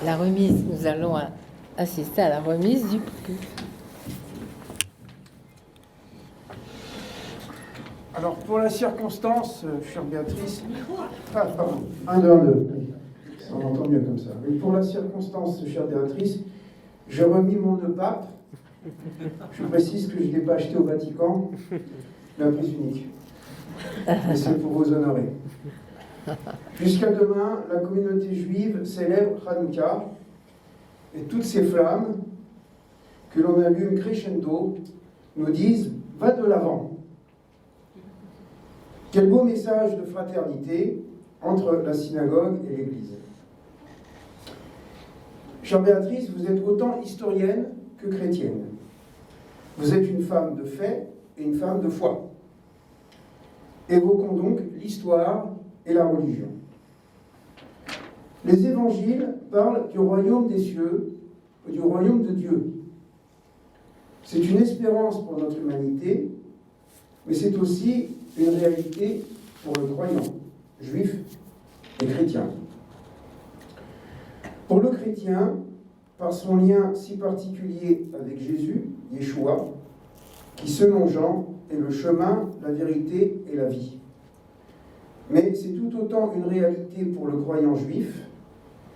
La remise, nous allons assister à la remise du prix. Alors, pour la circonstance, chère Béatrice... Ah, pardon. 1, 2, 1, 2. On entend mieux comme ça. Mais pour la circonstance, chère Béatrice, j'ai remis mon nœud pape. Je précise que je ne l'ai pas acheté au Vatican, mais à prise unique. Et c'est pour vous honorer. Jusqu'à demain, la communauté juive célèbre Hanouka, et toutes ces flammes que l'on allume crescendo nous disent « Va de l'avant ». Quel beau message de fraternité entre la synagogue et l'Église. Chère Béatrice, vous êtes autant historienne que chrétienne. Vous êtes une femme de fait et une femme de foi. Évoquons donc l'histoire et la religion. Les évangiles parlent du royaume des cieux, du royaume de Dieu. C'est une espérance pour notre humanité, mais c'est aussi une réalité pour le croyant, juif et chrétien. Pour le chrétien, par son lien si particulier avec Jésus, Yeshua, qui selon Jean est le chemin, la vérité et la vie. Mais c'est tout autant une réalité pour le croyant juif,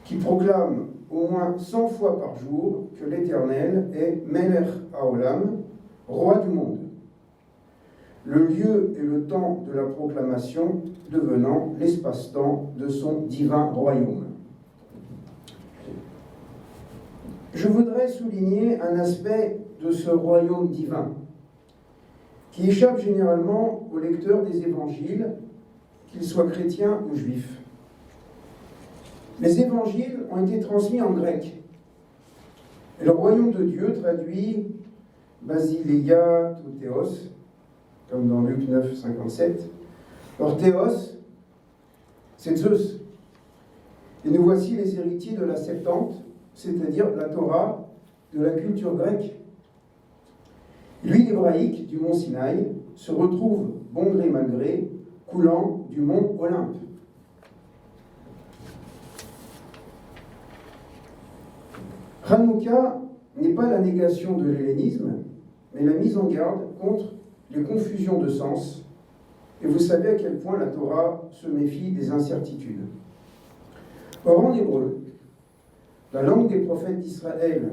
qui proclame au moins 100 fois par jour que l'Éternel est Melech Haolam, roi du monde. Le lieu et le temps de la proclamation devenant l'espace-temps de son divin royaume. Je voudrais souligner un aspect de ce royaume divin qui échappe généralement aux lecteurs des évangiles, qu'ils soient chrétiens ou juifs. Les évangiles ont été transmis en grec. Et le royaume de Dieu traduit Basileia ou Théos, comme dans Luc 9, 57. Or, Théos, c'est Zeus. Et nous voici les héritiers de la Septante, c'est-à-dire la Torah de la culture grecque. L'huile hébraïque du mont Sinaï se retrouve, bon gré mal gré, coulant du mont Olympe. Hanouka n'est pas la négation de l'hellénisme, mais la mise en garde contre les confusions de sens, et vous savez à quel point la Torah se méfie des incertitudes. Or, en hébreu, la langue des prophètes d'Israël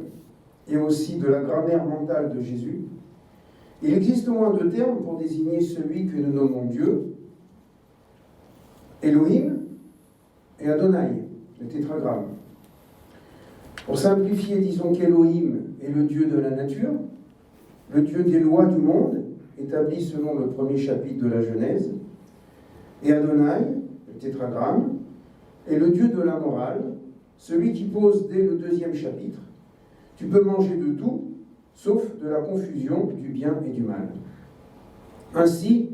et aussi de la grammaire mentale de Jésus, il existe au moins 2 termes pour désigner celui que nous nommons Dieu, Elohim et Adonai, le tétragramme. Pour simplifier, disons qu'Elohim est le Dieu de la nature, le Dieu des lois du monde, établi selon le 1er chapitre de la Genèse, et Adonai, le tétragramme, est le Dieu de la morale, celui qui pose dès le 2e chapitre « Tu peux manger de tout, sauf de la confusion du bien et du mal ». Ainsi,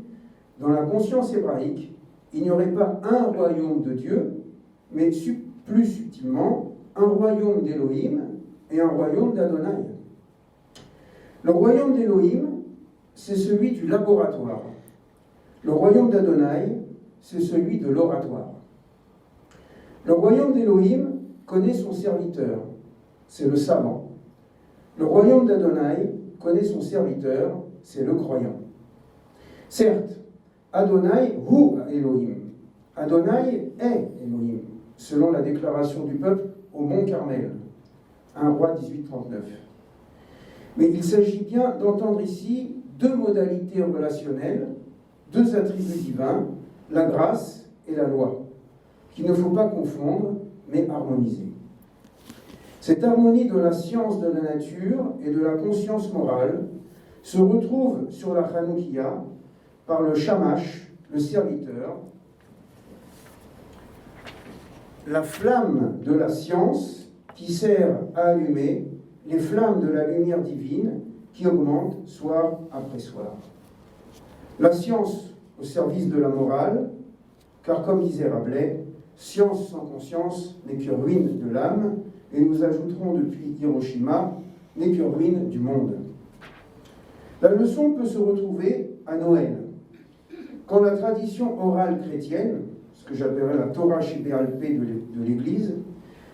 dans la conscience hébraïque, il n'y aurait pas un royaume de Dieu, mais plus subtilement, un royaume d'Élohim et un royaume d'Adonai. Le royaume d'Élohim, c'est celui du laboratoire. Le royaume d'Adonai, c'est celui de l'oratoire. Le royaume d'Élohim connaît son serviteur, c'est le savant. Le royaume d'Adonai connaît son serviteur, c'est le croyant. Certes, Adonai hu Elohim. Adonai est Elohim, selon la déclaration du peuple au mont Carmel, 1 Roi 1839. Mais il s'agit bien d'entendre ici 2 modalités relationnelles, 2 attributs divins, la grâce et la loi, qu'il ne faut pas confondre, mais harmoniser. Cette harmonie de la science de la nature et de la conscience morale se retrouve sur la Hanoukia par le shamash, le serviteur, la flamme de la science qui sert à allumer les flammes de la lumière divine qui augmentent soir après soir. La science au service de la morale, car comme disait Rabelais, science sans conscience n'est que ruine de l'âme, et nous ajouterons depuis Hiroshima, n'est que ruine du monde. La leçon peut se retrouver à Noël, quand la tradition orale chrétienne, ce que j'appellerais la Torah Shebéalpé de l'Église,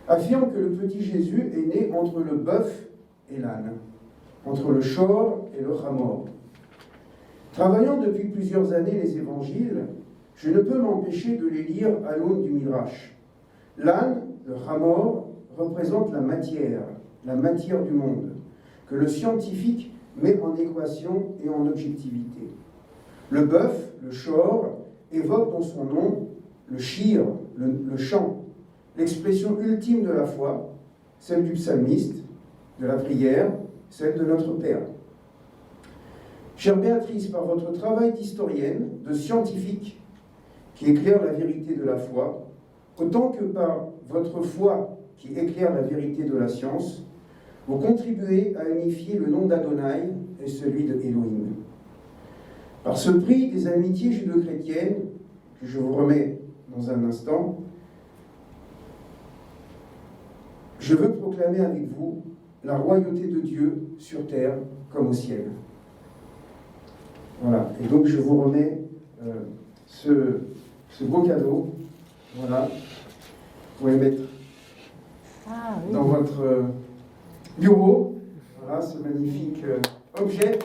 affirme que le petit Jésus est né entre le bœuf et l'âne, entre le shor et le chamor. Travaillant depuis plusieurs années les évangiles, je ne peux m'empêcher de les lire à l'aune du Midrash. L'âne, le chamor, représente la matière du monde, que le scientifique met en équation et en objectivité. Le bœuf, le shor, évoque dans son nom le shir, le chant, l'expression ultime de la foi, celle du psalmiste, de la prière, celle de notre Père. Chère Béatrice, par votre travail d'historienne, de scientifique, qui éclaire la vérité de la foi, autant que par votre foi qui éclaire la vérité de la science, vous contribuez à unifier le nom d'Adonai et celui de Elohim. Par ce prix des amitiés judéo-chrétiennes, que je vous remets dans un instant, je veux proclamer avec vous la royauté de Dieu sur terre comme au ciel. Voilà, et donc je vous remets ce beau cadeau. Voilà, vous pouvez mettre dans votre bureau, voilà, ce magnifique objet.